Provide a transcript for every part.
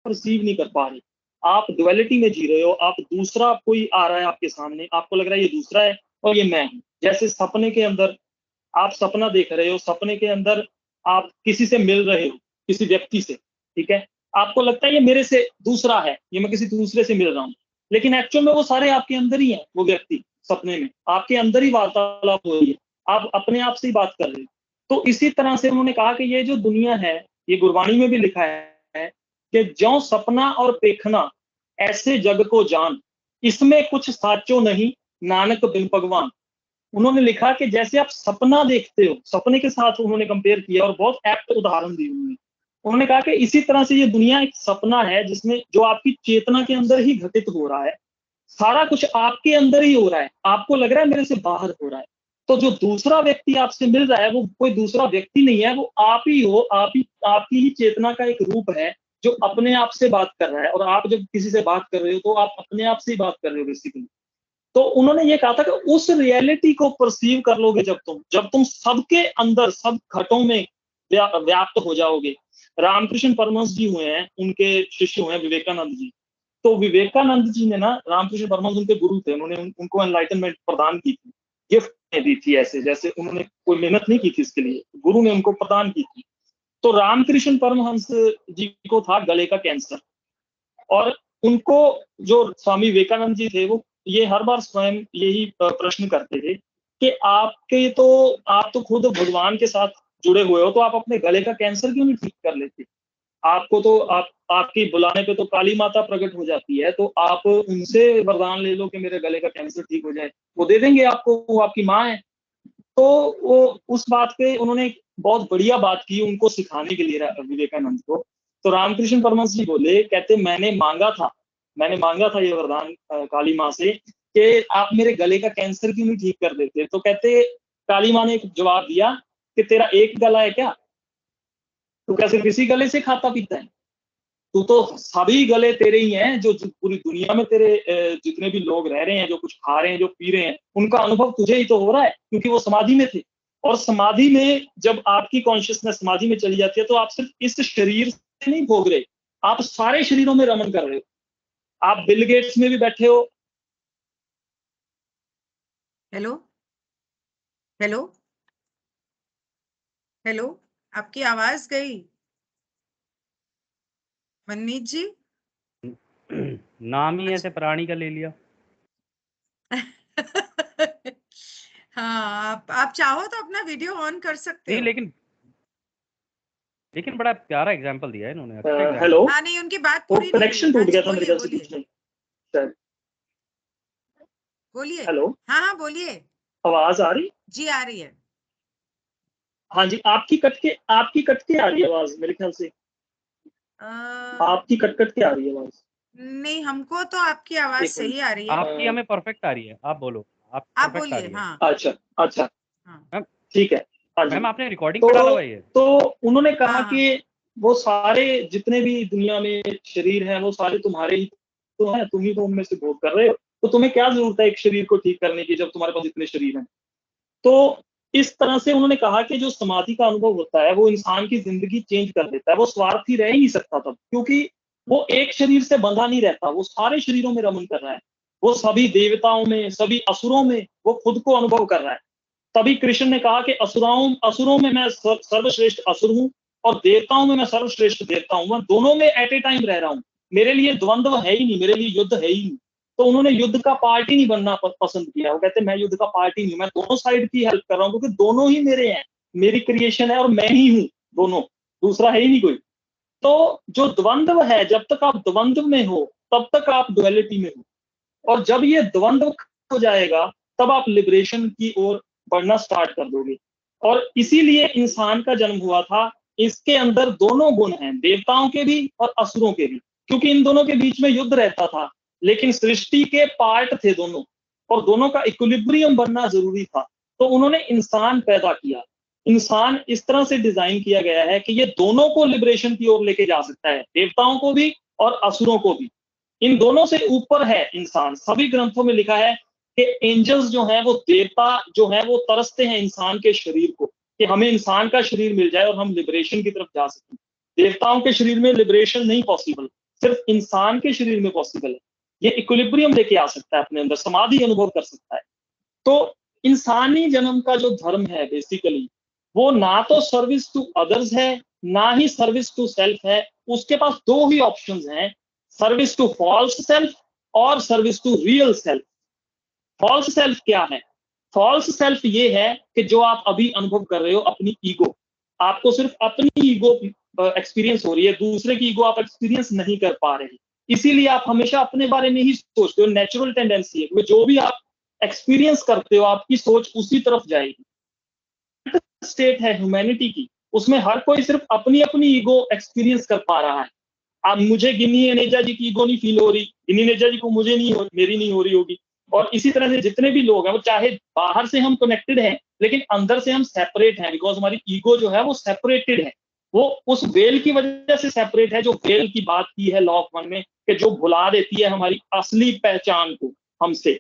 Perceive नहीं कर पा रहे, आप ड्युअलिटी में जी रहे हो, आप दूसरा कोई आ रहा है आपके सामने, आपको लग रहा है ये दूसरा है और ये मैं हूँ। जैसे सपने के अंदर आप सपना देख रहे हो, सपने के अंदर आप किसी से मिल रहे हो, किसी व्यक्ति से, ठीक है? आपको लगता है ये मेरे से दूसरा है, ये मैं किसी दूसरे से मिल रहा हूँ। लेकिन एक्चुअल में वो सारे आपके अंदर ही हैं, वो व्यक्ति सपने में, आपके अंदर ही वार्तालाप हो रही है, आप अपने आप से ही बात कर रहे हो। तो इसी तरह से उन्होंने कहा कि ये जो दुनिया है, ये गुरबाणी में भी लिखा है कि ज्यों सपना और पेखना, ऐसे जग को जान, इसमें कुछ साचो नहीं, नानक बिन भगवान। उन्होंने लिखा कि जैसे आप सपना देखते हो, सपने के साथ उन्होंने कंपेयर किया और बहुत एप्ट उदाहरण दी उन्होंने। उन्होंने कहा कि इसी तरह से ये दुनिया एक सपना है जिसमें जो आपकी चेतना के अंदर ही घटित हो रहा है, सारा कुछ आपके अंदर ही हो रहा है, आपको लग रहा है मेरे से बाहर हो रहा है। तो जो दूसरा व्यक्ति आपसे मिल रहा है वो कोई दूसरा व्यक्ति नहीं है, वो आप ही हो, आप ही, आपकी ही चेतना का एक रूप है जो अपने आप से बात कर रहा है। और आप जब किसी से बात कर रहे हो तो आप अपने आप से ही बात कर रहे हो बेसिकली। तो उन्होंने ये कहा था कि उस रियलिटी को परसीव कर लोगे जब तुम सबके अंदर, सब घटों में व्याप्त हो जाओगे। रामकृष्ण परमहंस जी हुए हैं, उनके शिष्य हुए हैं विवेकानंद जी। तो विवेकानंद जी ने ना, रामकृष्ण परमहंस उनके गुरु थे, उन्होंने उनको एनलाइटनमेंट प्रदान की थी, गिफ्ट दी थी, ऐसे जैसे उन्होंने कोई मेहनत नहीं की थी इसके लिए, गुरु ने उनको प्रदान की थी। तो रामकृष्ण परमहंस जी को था गले का कैंसर, और उनको जो स्वामी विवेकानंद जी थे वो ये हर बार स्वयं यही प्रश्न करते थे कि आप तो खुद भगवान के साथ जुड़े हुए हो, तो आप अपने गले का कैंसर क्यों नहीं ठीक कर लेते? आपको तो आपकी बुलाने पे तो काली माता प्रकट हो जाती है, तो आप उनसे वरदान ले लो कि मेरे गले का कैंसर ठीक हो जाए, वो दे देंगे आपको, वो आपकी माँ है। तो वो उस बात पे उन्होंने एक बहुत बढ़िया बात की उनको सिखाने के लिए विवेकानंद को। तो रामकृष्ण परमहंस जी बोले, कहते मैंने मांगा था ये वरदान काली माँ से कि आप मेरे गले का कैंसर क्यों नहीं ठीक कर देते? तो कहते, काली माँ ने एक जवाब दिया कि तेरा एक गला है क्या? तू क्या सिर्फ इसी गले से खाता पीता है? तू तो सभी गले तेरे ही हैं, जो पूरी दुनिया में तेरे जितने भी लोग रह रहे हैं, जो कुछ खा रहे हैं, जो पी रहे हैं, उनका अनुभव तुझे ही तो हो रहा है, क्योंकि वो समाधि में थे। और समाधि में जब आपकी कॉन्शियसनेस समाधि में चली जाती है तो आप सिर्फ इस शरीर से नहीं भोग रहे, आप सारे शरीरों में रमन कर रहे हो। आप बिल गेट्स में भी बैठे हो। हेलो हेलो हेलो, आपकी आवाज गई मनमीत जी। नाम ही ऐसे प्राणी का ले लिया। हाँ, आप चाहो तो अपना वीडियो ऑन कर सकते नहीं, हो। लेकिन बड़ा प्यारा एग्जाम्पल दिया है इन्होंने, अच्छा एग्जाम्पल। हेलो, हाँ नहीं, उनकी बात वो पूरी नहीं हुई। कनेक्शन हाँ टूट जी, गया था मेरे बोलिए ख्याल से बोलिए बीच में शायद। बोलिए। हेलो, हाँ हाँ बोलिए। आवाज आ रही? जी आ रही है। हाँ जी, आपकी कट के आ रही है आवाज मेरे ख्याल से। आपकी कट के आ रही है आवाज। नहीं, हमको तो आपकी आवाज एक मिनट। सही आ रही है। आपकी हमें परफेक्ट आ रही है, आप बोलो। आप आप परफेक्ट आ बोलिए। रही है। हाँ अच्छा अच्छा, हाँ मैम, ठीक है। हाँ जी। मैम आपने रिकॉर्डिंग पे डाला तो हुआ है ये? तो उन्होंने हाँ कहा हाँ कि वो सारे जितने भी दुनिया में शरीर हैं वो सारे तुम्हारे ही तो हैं, तुम ही तो उनमें से भोग कर रहे हो। तो तुम्हें क्या जरूरत है एक शरीर को ठीक करने की जब तुम्हारे पास इतने शरीर हैं? तो इस तरह से उन्होंने कहा कि जो समाधि का अनुभव होता है वो इंसान की जिंदगी चेंज कर देता है। वो स्वार्थी रह ही नहीं सकता तब, क्योंकि वो एक शरीर से बंधा नहीं रहता, वो सारे शरीरों में रमन कर रहा है। वो सभी देवताओं में, सभी असुरों में वो खुद को अनुभव कर रहा है। तभी कृष्ण ने कहा कि असुरों में मैं सर्वश्रेष्ठ असुर हूं और देवताओं में मैं सर्वश्रेष्ठ देवता हूं। मैं दोनों में एट ए टाइम रह रहा हूं। मेरे लिए द्वंद्व है ही नहीं, मेरे लिए युद्ध है ही नहीं। तो उन्होंने युद्ध का पार्ट ही नहीं बनना पसंद किया। वो कहते मैं युद्ध का पार्ट ही नहीं, मैं दोनों साइड की हेल्प कर रहा हूं, क्योंकि दोनों ही मेरे हैं, मेरी क्रिएशन है और मैं ही हूं दोनों, दूसरा है ही नहीं कोई। तो जो द्वंद्व है, जब तक आप द्वंद्व में हो तब तक आप डुअलिटी में हो, और जब ये द्वंद्व हो जाएगा तब आप लिबरेशन की ओर बढ़ना स्टार्ट कर दोगे। और इसीलिए इंसान का जन्म हुआ था। इसके अंदर दोनों गुण हैं, देवताओं के भी और असुरों के भी, क्योंकि इन दोनों के बीच में युद्ध रहता था, लेकिन सृष्टि के पार्ट थे दोनों, और दोनों का इक्विलिब्रियम बनना जरूरी था। तो उन्होंने इंसान पैदा किया। इंसान इस तरह से डिजाइन किया गया है कि ये दोनों को लिबरेशन की ओर लेके जा सकता है, देवताओं को भी और असुरों को भी। इन दोनों से ऊपर है इंसान। सभी ग्रंथों में लिखा है कि एंजल्स जो हैं, वो देवता जो हैं, वो तरसते हैं इंसान के शरीर को, कि हमें इंसान का शरीर मिल जाए और हम लिबरेशन की तरफ जा सकें। देवताओं के शरीर में लिबरेशन नहीं पॉसिबल, सिर्फ इंसान के शरीर में पॉसिबल है। ये इक्विलिब्रियम लेके आ सकता है अपने अंदर, समाधि अनुभव कर सकता है। तो इंसानी जन्म का जो धर्म है बेसिकली, वो ना तो सर्विस टू अदर्स है, ना ही सर्विस टू सेल्फ है। उसके पास दो ही ऑप्शंस हैं, सर्विस टू फॉल्स सेल्फ और service to real self. False self क्या है? फॉल्स सेल्फ ये है कि जो आप अभी अनुभव कर रहे हो, अपनी ईगो, आपको सिर्फ अपनी ईगो एक्सपीरियंस हो रही है, दूसरे की ईगो आप एक्सपीरियंस नहीं कर पा रहे। इसीलिए आप हमेशा अपने बारे में ही सोचते हो, नेचुरल टेंडेंसी है, जो भी आप एक्सपीरियंस करते हो आपकी सोच उसी तरफ जाएगी। स्टेट है ह्यूमैनिटी की, उसमें हर कोई सिर्फ अपनी अपनी ईगो एक्सपीरियंस कर पा रहा है। अब मुझे गिनी अनेजा जी की ईगो नहीं फील हो रही, गिनी अनेजा जी को मुझे नहीं हो, मेरी नहीं हो रही होगी। और इसी तरह से जितने भी लोग हैं, वो चाहे बाहर से हम कनेक्टेड हैं लेकिन अंदर से हम सेपरेट हैं, बिकॉज हमारी ईगो जो है वो सेपरेटेड है। वो उस वेल की वजह से सेपरेट है, जो वेल की बात की है लॉ ऑफ वन में, कि जो भुला देती है हमारी असली पहचान को हमसे।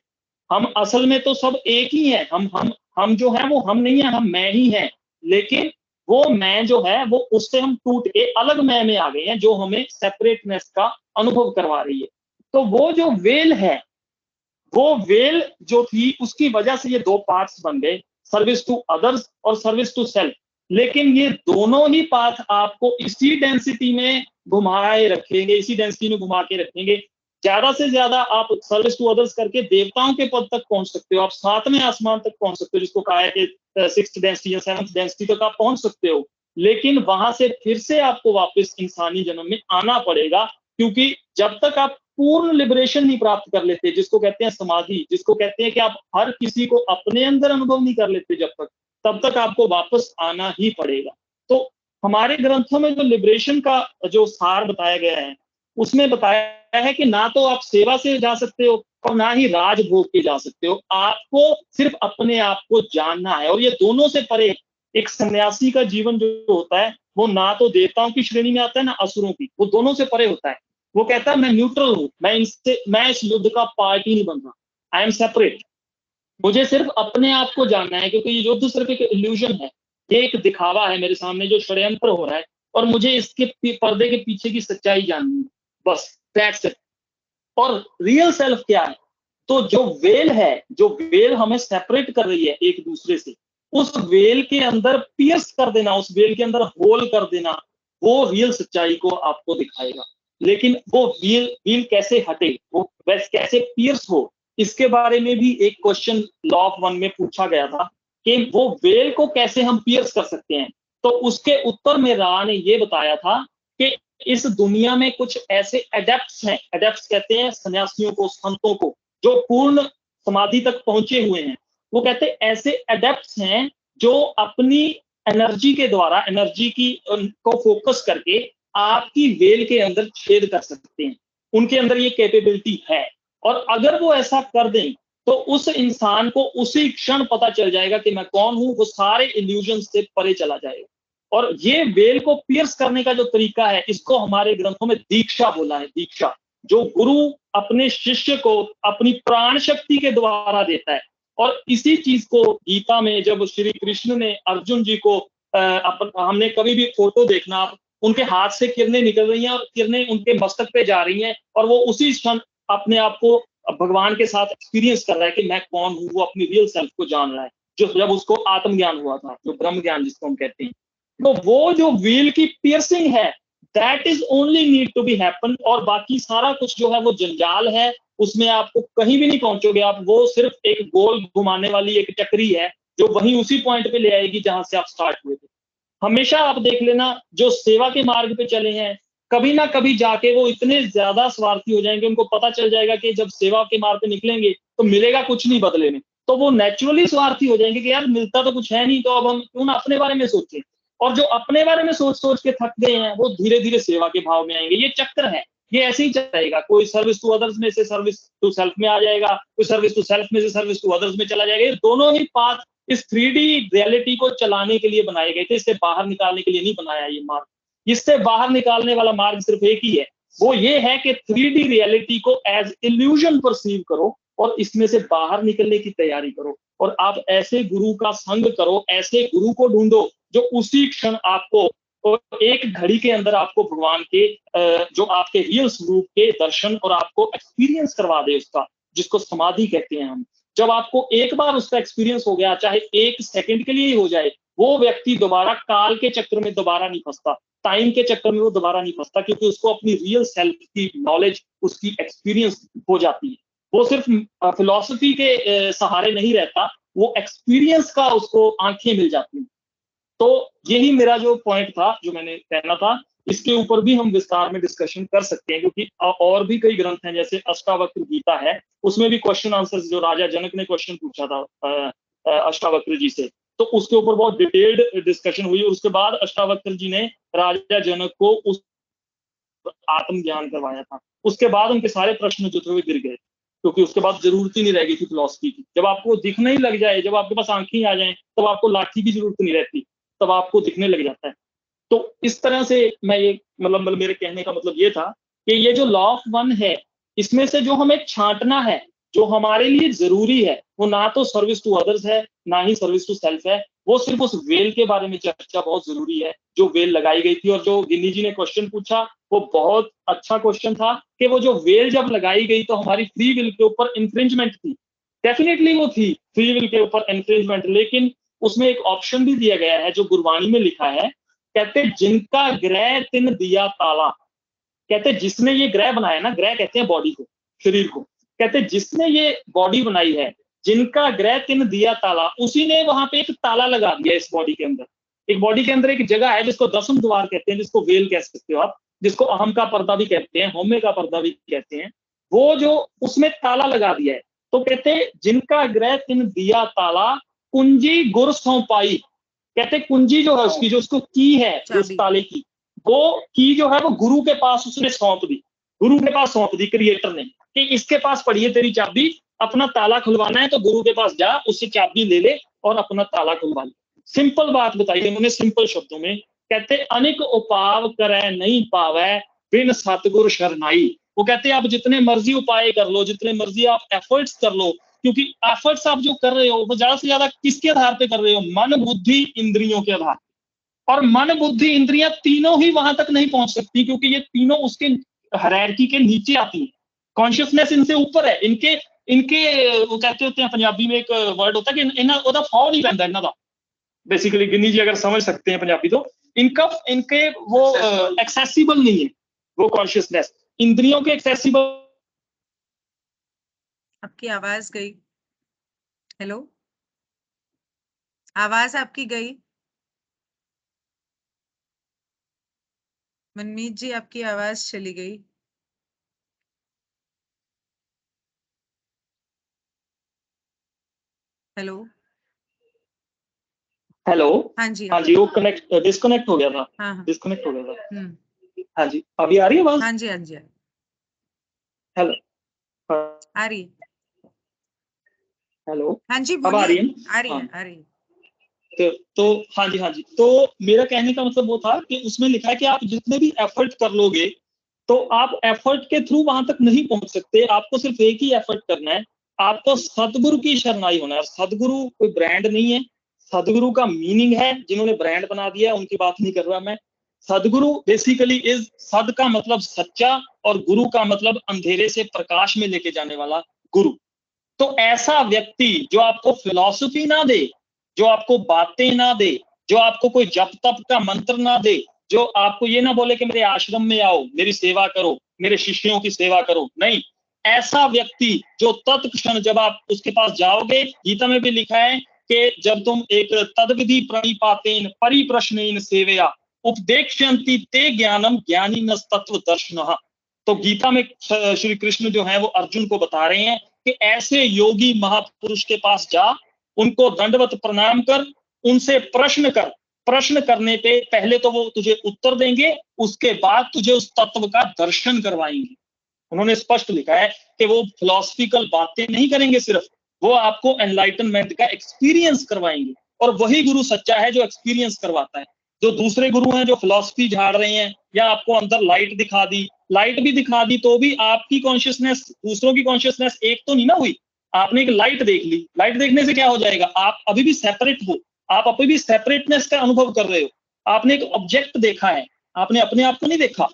हम असल में तो सब एक ही है, हम जो है वो हम नहीं है, हम मैं ही है। लेकिन वो मैं जो है वो उससे हम टूट के अलग मैं में आ गए हैं, जो हमें सेपरेटनेस का अनुभव करवा रही है। तो वो जो वेल है, वो वेल जो थी उसकी वजह से ये दो पार्ट्स बन गए, सर्विस टू अदर्स और सर्विस टू सेल्फ। लेकिन ये दोनों ही पाथ आपको इसी डेंसिटी में घुमाए रखेंगे, इसी डेंसिटी में घुमा के रखेंगे। ज्यादा से ज्यादा आप सर्विस टू अदर्स करके देवताओं के पद तक पहुंच सकते हो, आप 7वें आसमान तक पहुंच सकते हो, जिसको कहा है कि 6th डेंसिटी या 7th डेंसिटी तक आप पहुंच सकते हो। लेकिन वहां से फिर से आपको वापस इंसानी जन्म में आना पड़ेगा, क्योंकि जब तक आप पूर्ण लिबरेशन नहीं प्राप्त कर लेते, जिसको कहते हैं समाधि, जिसको कहते हैं कि आप हर किसी को अपने अंदर अनुभव नहीं कर लेते जब तक, तब तक आपको वापस आना ही पड़ेगा। तो हमारे ग्रंथों में जो लिबरेशन का जो सार बताया गया है, उसमें बताया है कि ना तो आप सेवा से जा सकते हो और ना ही राजभोग के जा सकते हो। आपको सिर्फ अपने आप को जानना है, और ये दोनों से परे एक सन्यासी का जीवन जो होता है, वो ना तो देवताओं की श्रेणी में आता है ना असुरों की, वो दोनों से परे होता है। वो कहता है मैं न्यूट्रल हूं, मैं इस युद्ध का पार्ट ही नहीं बन रहा, आई एम सेपरेट। मुझे सिर्फ अपने आप को जानना है, क्योंकि ये युद्ध सिर्फ एक इल्यूजन है, ये एक दिखावा है मेरे सामने जो षड्यंत्र हो रहा है, और मुझे इसके पर्दे के पीछे की सच्चाई जाननी है, बस दैट्स इट। और रियल सेल्फ क्या है? तो जो वेल है, जो वेल हमें सेपरेट कर रही है एक दूसरे से, उस वेल के अंदर पियर्स कर देना, उस वेल के अंदर होल कर देना, वो रियल सच्चाई को आपको दिखाएगा। लेकिन वो व्हील कैसे हटे, वो वैसे कैसे पियर्स हो, इसके बारे में भी एक क्वेश्चन लॉ ऑफ वन में पूछा गया था कि वो वेल को कैसे हम पियर्स कर सकते हैं। तो उसके उत्तर में रा ने ये बताया था कि इस दुनिया में कुछ ऐसे एडेप्ट्स हैं, एडेप्ट्स कहते हैं सन्यासियों को, संतों को, जो पूर्ण समाधि तक पहुंचे हुए हैं। वो कहते हैं ऐसे एडेप्ट्स हैं जो अपनी एनर्जी के द्वारा, एनर्जी की को फोकस करके आपकी वेल के अंदर छेद कर सकते हैं। उनके अंदर ये कैपेबिलिटी है, और अगर वो ऐसा कर दें तो उस इंसान को उसी क्षण पता चल जाएगा कि मैं कौन हूं, वो सारे इल्यूजन से परे चला जाएगा। और ये वेल को पियर्स करने का जो तरीका है, इसको हमारे ग्रंथों में दीक्षा बोला है। दीक्षा जो गुरु अपने शिष्य को अपनी प्राण शक्ति के द्वारा देता है। और इसी चीज को गीता में जब श्री कृष्ण ने अर्जुन जी को हमने कभी भी फोटो देखना, उनके हाथ से किरणें निकल रही हैं और किरणें उनके मस्तक पे जा रही हैं, और वो उसी क्षण अपने आप को भगवान के साथ एक्सपीरियंस कर रहा है कि मैं कौन हूं, वो अपनी रियल सेल्फ को जान रहा है, जो जब उसको आत्मज्ञान हुआ था, जो ब्रह्म ज्ञान जिसको हम कहते हैं। तो वो जो व्हील की पियर्सिंग है, that is only need to be happen. और बाकी सारा कुछ जो है वो जंजाल है, उसमें आपको कहीं भी नहीं पहुंचोगे आप। वो सिर्फ एक गोल घुमाने वाली एक चक्री है, जो वहीं उसी पॉइंट पे ले आएगी जहां से आप स्टार्ट हुए थे। हमेशा आप देख लेना, जो सेवा के मार्ग पे चले हैं, कभी ना कभी जाके वो इतने ज्यादा स्वार्थी हो जाएंगे, उनको पता चल जाएगा कि जब सेवा के मार्ग पे निकलेंगे तो मिलेगा कुछ नहीं बदले में, तो वो नेचुरली स्वार्थी हो जाएंगे कि यार मिलता तो कुछ है नहीं, तो अब हम क्यों ना अपने बारे में सोचें। और जो अपने बारे में सोच सोच के थक गए हैं, वो धीरे धीरे सेवा के भाव में आएंगे। ये चक्र है, ये ऐसे ही चलेगा। कोई सर्विस टू अदर्स में से सर्विस टू सेल्फ में आ जाएगा, कोई सर्विस टू सेल्फ में से सर्विस टू अदर्स में चला जाएगा। ये दोनों ही पाथ इस 3D रियलिटी को चलाने के लिए बनाए गए थे, इससे बाहर निकालने के लिए नहीं बनाया ये मार्ग। इससे बाहर निकालने वाला मार्ग सिर्फ एक ही है, वो ये है कि 3D रियलिटी को एज इल्यूजन परसीव करो और इसमें से बाहर निकलने की तैयारी करो। और आप ऐसे गुरु का संग करो, ऐसे गुरु को ढूंढो जो उसी क्षण आपको और एक घड़ी के अंदर आपको भगवान के जो आपके रियल स्वरूप के दर्शन और आपको एक्सपीरियंस करवा दे उसका, जिसको समाधि कहते हैं हम। जब आपको एक बार उसका एक्सपीरियंस हो गया, चाहे 1 सेकंड के लिए ही हो जाए, वो व्यक्ति दोबारा काल के चक्कर में दोबारा नहीं फंसता, टाइम के चक्कर में वो दोबारा नहीं फंसता, क्योंकि उसको अपनी रियल सेल्फ की नॉलेज, उसकी एक्सपीरियंस हो जाती है। वो सिर्फ फिलॉसफी के सहारे नहीं रहता, वो एक्सपीरियंस का उसको आंखें मिल जाती हैं। तो यही मेरा जो पॉइंट था, जो मैंने कहना था। इसके ऊपर भी हम विस्तार में डिस्कशन कर सकते हैं, क्योंकि और भी कई ग्रंथ हैं, जैसे अष्टावक्र गीता है, उसमें भी क्वेश्चन आंसर, जो राजा जनक ने क्वेश्चन पूछा था अष्टावक्र जी से, तो उसके ऊपर बहुत डिटेल्ड डिस्कशन हुई। और उसके बाद अष्टावक्र जी ने राजा जनक को उस आत्मज्ञान करवाया था। उसके बाद उनके सारे प्रश्न जो थे वो गिर गए, क्योंकि उसके बाद जरूरत ही नहीं रह गई थी फिलॉसफी की। जब आपको दिखने ही लग जाए, जब आपके पास आंखें आ जाएं, तब आपको लाठी की जरूरत नहीं रहती, तब आपको दिखने लग जाता है। तो इस तरह से मैं ये मतलब मेरे कहने का मतलब ये था कि ये जो लॉ ऑफ वन है, इसमें से जो हमें छांटना है, जो हमारे लिए जरूरी है, वो ना तो सर्विस टू अदर्स है, ना ही सर्विस टू सेल्फ है। वो सिर्फ उस वेल के बारे में चर्चा बहुत जरूरी है, जो वेल लगाई गई थी। और जो गिन्नी जी ने क्वेश्चन पूछा, वो बहुत अच्छा क्वेश्चन था कि वो जो वेल जब लगाई गई, तो हमारी फ्री विल के ऊपर इंफ्रिंजमेंट थी। डेफिनेटली वो थी फ्री विल के ऊपर इंफ्रिंजमेंट, लेकिन उसमें एक ऑप्शन भी दिया गया है, जो गुरबाणी में लिखा है। कहते जिनका ग्रह तिन दिया ताला, कहते जिसने ये ग्रह बनाया ना, ग्रह कहते हैं बॉडी को, शरीर को, कहते जिसने ये बॉडी बनाई है, जिनका ग्रह तिन दिया ताला, उसी ने वहां पे एक ताला लगा दिया इस बॉडी के अंदर। एक बॉडी के अंदर एक जगह है जिसको दसम द्वार कहते हैं, जिसको वेल कह सकते हो आप, जिसको अहम का पर्दा भी कहते हैं, होमे का पर्दा भी कहते हैं। वो जो उसमें ताला लगा दिया है, तो कहते जिनका ग्रह तिन दिया ताला, कुंजी गुर सौंपाई। कहते कुंजी जो है उसकी, जो उसको की है उस ताले की, वो की जो है वो गुरु के पास उसने सौंप दी, गुरु के पास सौंप दी क्रिएटर ने, कि इसके पास पड़ी है तेरी चाबी, अपना ताला खुलवाना है तो गुरु के पास जा, उससे चाबी ले ले और अपना ताला खुलवा ले। सिंपल बात बताई उन्होंने सिंपल शब्दों में। कहते अनिक उपाव करे नहीं पावे, बिन सतगुर शरणाई। वो कहते आप जितने मर्जी उपाय कर लो, जितने मर्जी आप एफर्ट्स कर लो, क्योंकि एफर्ट्स आप जो कर रहे हो वो ज्यादा से ज्यादा किसके आधार पे कर रहे हो? मन बुद्धि इंद्रियों के आधार। और मन बुद्धि इंद्रियां तीनों ही वहां तक नहीं पहुंच सकती, क्योंकि ये तीनों उसके हायरार्की के नीचे आती है। कॉन्शियसनेस इनसे ऊपर है। इनके इनके वो कहते होते हैं, पंजाबी में एक वर्ड होता है कि इन्हें ओदा फॉ नहीं पैंदा इन्हां दा। बेसिकली गिन्नी जी अगर समझ सकते हैं पंजाबी, तो इनके वो एक्सेसिबल नहीं है वो कॉन्शियसनेस, इंद्रियों के एक्सेसिबल। आपकी आवाज गई। हेलो, आवाज आपकी गई। मनमीत जी, आपकी आवाज चली गई। हेलो हेलो, हाँ जी, हाँ जी, वो डिस्कनेक्ट हो गया था। हाँ डिस्कनेक्ट हो गया था। हाँ जी, अभी आ रही है आवाज? हाँ जी, हाँ जी, हेलो, आ रही है। हेलो, हाँ जी, अब आ रही है? आ रही है, हाँ। आ रही है। तो हाँ जी, हाँ जी, तो मेरा कहने का मतलब वो था कि उसमें लिखा है कि आप जितने भी एफर्ट कर लोगे, तो आप एफर्ट के थ्रू वहां तक नहीं पहुंच सकते। आपको सिर्फ एक ही एफर्ट करना है, आपको सदगुरु की शरणाई होना है। सदगुरु कोई ब्रांड नहीं है, सदगुरु का मीनिंग है, जिन्होंने ब्रांड बना दिया उनकी बात नहीं कर रहा मैं। सदगुरु बेसिकली इज, सद का मतलब सच्चा, और गुरु का मतलब अंधेरे से प्रकाश में लेके जाने वाला गुरु। तो ऐसा व्यक्ति जो आपको फिलॉसफी ना दे, जो आपको बातें ना दे, जो आपको कोई जप तप का मंत्र ना दे, जो आपको ये ना बोले कि मेरे आश्रम में आओ, मेरी सेवा करो, मेरे शिष्यों की सेवा करो, नहीं। ऐसा व्यक्ति जो तत्क्षण जब आप उसके पास जाओगे, गीता में भी लिखा है कि जब तुम एक तद्विधि प्रणिपातेन परिप्रश्नेन सेवया उपदेक्ष्यन्ति ते ज्ञानम ज्ञानी न तत्व दर्शनः। तो गीता में श्री कृष्ण जो है वो अर्जुन को बता रहे हैं कि ऐसे योगी महापुरुष के पास जा, उनको दंडवत प्रणाम कर, उनसे प्रश्न कर। प्रश्न करने पे पहले तो वो तुझे उत्तर देंगे, उसके बाद तुझे उस तत्व का दर्शन करवाएंगे। उन्होंने स्पष्ट लिखा है कि वो फिलोसफिकल बातें नहीं करेंगे, सिर्फ वो आपको एनलाइटनमेंट का एक्सपीरियंस करवाएंगे। और वही गुरु सच्चा है जो एक्सपीरियंस करवाता है। जो दूसरे गुरु हैं जो फिलोसफी झाड़ रहे हैं, या आपको अंदर लाइट दिखा दी, लाइट भी दिखा दी तो भी आपकी कॉन्शियसनेस दूसरों की कॉन्शियसनेस एक तो नहीं ना हुई। आपने एक लाइट देख ली, लाइट देखने से क्या हो जाएगा? आप अभी भी सेपरेट हो, आप अभी भी सेपरेटनेस का अनुभव कर रहे हो। आपने एक ऑब्जेक्ट देखा है, आपने अपने आप को नहीं देखा।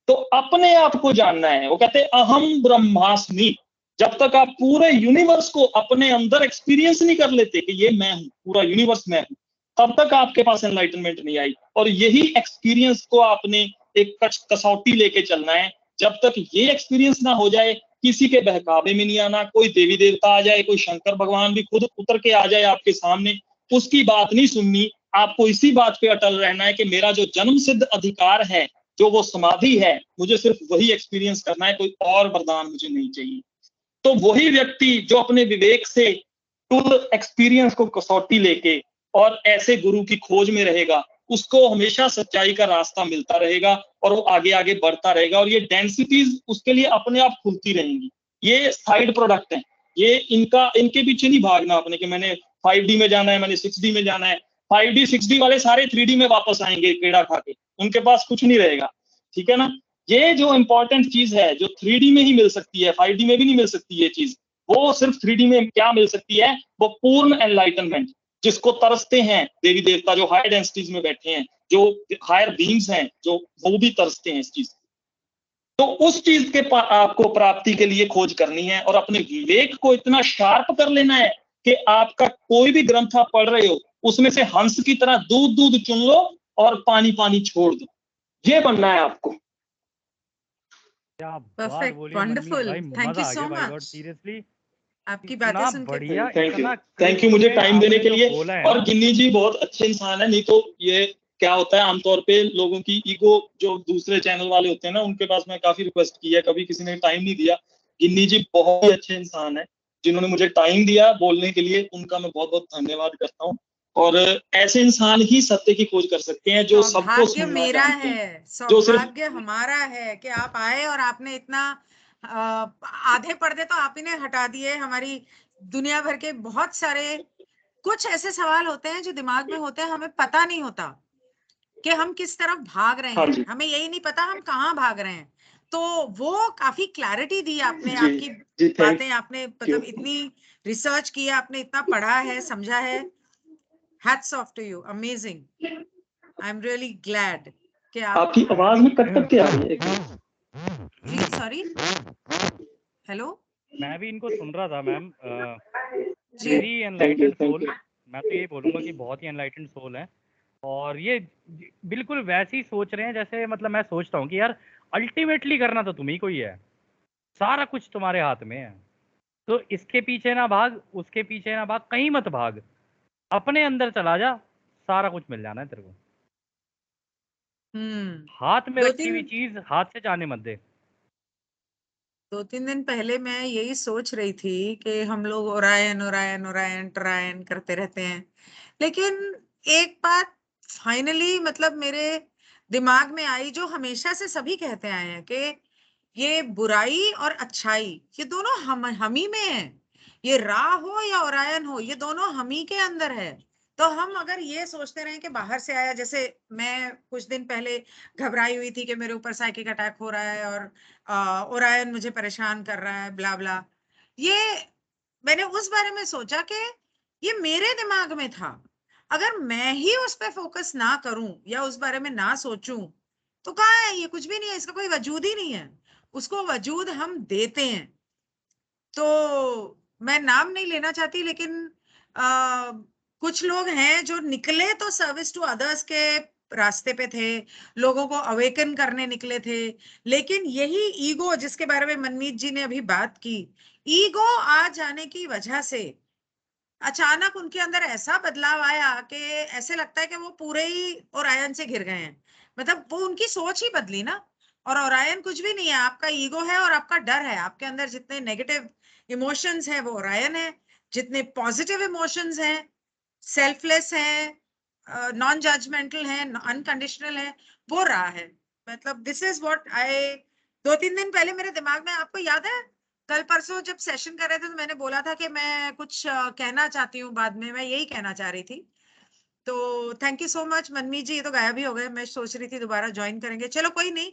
तो अपने आप को जानना है। वो कहते हैं अहम ब्रह्मास्मि। जब तक आप पूरे यूनिवर्स को अपने अंदर एक्सपीरियंस नहीं कर लेते कि ये मैं हूं, पूरा यूनिवर्स मैं हूं, तब तक आपके पास एनलाइटनमेंट नहीं आई। और यही एक्सपीरियंस को आपने एक कसौटी लेके चलना है। जब तक ये एक्सपीरियंस ना हो जाए, किसी के बहकावे में नहीं आना। कोई देवी देवता आ जाए, कोई शंकर भगवान भी खुद उतर के आ जाए आपके सामने, उसकी बात नहीं सुननी। आपको इसी बात पे अटल रहना है कि मेरा जो जन्म सिद्ध अधिकार है, जो वो समाधि है, मुझे सिर्फ वही एक्सपीरियंस करना है, कोई और वरदान मुझे नहीं चाहिए। तो वही व्यक्ति जो अपने विवेक से टूल एक्सपीरियंस को कसौटी लेके और ऐसे गुरु की खोज में रहेगा, उसको हमेशा सच्चाई का रास्ता मिलता रहेगा और वो आगे आगे बढ़ता रहेगा। और ये डेंसिटीज उसके लिए अपने आप खुलती रहेंगी। ये साइड प्रोडक्ट है, ये इनके पीछे नहीं भागना अपने कि मैंने 5D में जाना है, मैंने 6D में जाना है। 5D 6D वाले सारे 3D में वापस आएंगे केड़ा खा के, उनके पास कुछ नहीं रहेगा। ठीक है ना। ये जो इंपॉर्टेंट चीज है, जो 3D में ही मिल सकती है, 5D में भी नहीं मिल सकती ये चीज, वो सिर्फ 3D में क्या मिल सकती है, वो पूर्ण एनलाइटनमेंट, जिसको तरसते हैं देवी देवता जो हायर डेंसिटीज में बैठे हैं, जो हायर बीइंग्स हैं, जो वो भी तरसते हैं इस चीज। तो उस चीज के आपको प्राप्ति के लिए खोज करनी है और अपने विवेक को इतना शार्प कर लेना है कि आपका कोई भी ग्रंथ आप पढ़ रहे हो, उसमें से हंस की तरह दूध दूध चुन लो और पानी पानी छोड़ दो। ये बनना है आपको। क्या बात परफेक्ट, बोली है मनमीत वंडरफुल, भाई, थैंक मजा यू आ सो गया भाई। God much. सीरियसली आपकी बातें इतना सुन के बढ़िया, थैंक यू, इतना थैंक यू मुझे क्रिस्प टाइम देने आपने के जो लिए। बोला है और ना। गिन्नी जी बहुत अच्छे इंसान है। नहीं तो ये क्या होता है, आमतौर पे लोगों की ईगो, जो दूसरे चैनल वाले होते हैं ना, उनके पास मैं काफी रिक्वेस्ट की है, कभी किसी ने टाइम नहीं दिया। गिन्नी जी बहुत ही अच्छे इंसान है, जिन्होंने मुझे टाइम दिया बोलने के लिए, उनका मैं बहुत बहुत धन्यवाद करता हूँ। और ऐसे इंसान ही सत्य की खोज कर सकते हैं, जो सबको सौभाग्य सुनना मेरा जानते है, हैं, जो सिर्फ सौभाग्य हमारा है कि आप आए और आपने इतना आधे पर्दे तो आप ही ने हटा दिए। हमारी दुनिया भर के बहुत सारे कुछ ऐसे सवाल होते हैं जो दिमाग में होते हैं, हमें पता नहीं होता कि हम किस तरफ भाग रहे हाँ हैं, जी हमें यही नहीं पता हम कहाँ भाग रहे हैं। तो वो काफी क्लैरिटी दी आपने, जी आपकी जी, थैंक बातें, आपने यू। मतलब इतनी रिसर्च की है, आपने इतना पढ़ा है, समझा है। Hats off to you, amazing. I am really glad कि आप आपकी आवाज में कट कट के आ रही है एकदम। जी सॉरी, हेलो मैं भी इनको सुन रहा था मैम। जी very thank you enlightened thank soul. You. मैं तो यही बोलूंगा कि बहुत ही एनलाइटेंड सोल है। और ये बिल्कुल वैसे ही सोच रहे हैं जैसे मतलब मैं सोचता हूँ कि यार अल्टीमेटली करना तो तुम्ही को ही है, सारा कुछ तुम्हारे हाथ में है। तो इसके पीछे ना भाग, उसके पीछे ना भाग, कहीं मत भाग, अपने अंदर चला जा, सारा कुछ मिल जाना है तेरे को। हाथ में दो रखी हुई तीन चीज हाथ से जाने मत दे। 2-3 दिन पहले मैं यही सोच रही थी कि हम लोग ओरायन ओरायन ओरायन टरायन करते रहते हैं, लेकिन एक बात फाइनली मतलब मेरे दिमाग में आई, जो हमेशा से सभी कहते आए हैं कि ये बुराई और अच्छाई ये दोनों हम ही में है। ये रा हो या ओरायन हो, ये दोनों हम ही के अंदर है। तो हम अगर ये सोचते रहे कि बाहर से आया, जैसे मैं कुछ दिन पहले घबराई हुई थी कि मेरे ऊपर साइकिक अटैक हो रहा है और ओरायन मुझे परेशान कर रहा है, ब्ला ब्ला। ये मैंने उस बारे में सोचा कि ये मेरे दिमाग में था। अगर मैं ही उस पर फोकस ना करूं या उस बारे में ना सोचूं, तो कहाँ है, ये कुछ भी नहीं है, इसका कोई वजूद ही नहीं है। उसको वजूद हम देते हैं। तो मैं नाम नहीं लेना चाहती, लेकिन आ, कुछ लोग हैं जो निकले तो सर्विस टू अदर्स के रास्ते पे थे, लोगों को अवेकन करने निकले थे। लेकिन यही ईगो जिसके बारे में मनमीत जी ने अभी बात की, ईगो आ जाने की वजह से अचानक उनके अंदर ऐसा बदलाव आया कि ऐसे लगता है कि वो पूरे ही ओरायन से घिर गए हैं। मतलब वो उनकी सोच ही बदली ना। और ओरायन कुछ भी नहीं है, आपका ईगो है और आपका डर है। आपके अंदर जितने नेगेटिव इमोशंस हैं वो ओरायन है, जितने पॉजिटिव इमोशंस हैं, सेल्फलेस है, नॉन जजमेंटल है, अनकंडीशनल है, वो रहा है। मतलब दिस इज व्हाट आई 2-3 दिन पहले मेरे दिमाग में, आपको याद है कल परसों जब सेशन कर रहे थे तो मैंने बोला था कि मैं कुछ कहना चाहती हूँ, बाद में मैं यही कहना चाह रही थी। तो थैंक यू सो मच मनमीत जी, ये तो गायब ही हो गए। मैं सोच रही थी दोबारा ज्वाइन करेंगे, चलो कोई नहीं,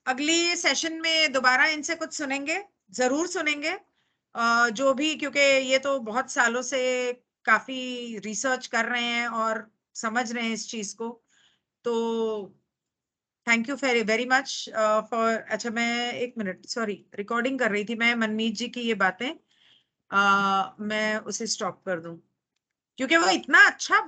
अगली सेशन में दोबारा इनसे कुछ सुनेंगे, जरूर सुनेंगे। जो भी, क्योंकि ये तो बहुत सालों से काफी रिसर्च कर रहे हैं और समझ रहे हैं इस चीज को। तो thank you very much for. अच्छा, मैं 1 मिनट, सॉरी, रिकॉर्डिंग कर रही थी मैं मनमीत जी की ये बातें, मैं उसे स्टॉप कर दूं क्योंकि वो इतना अच्छा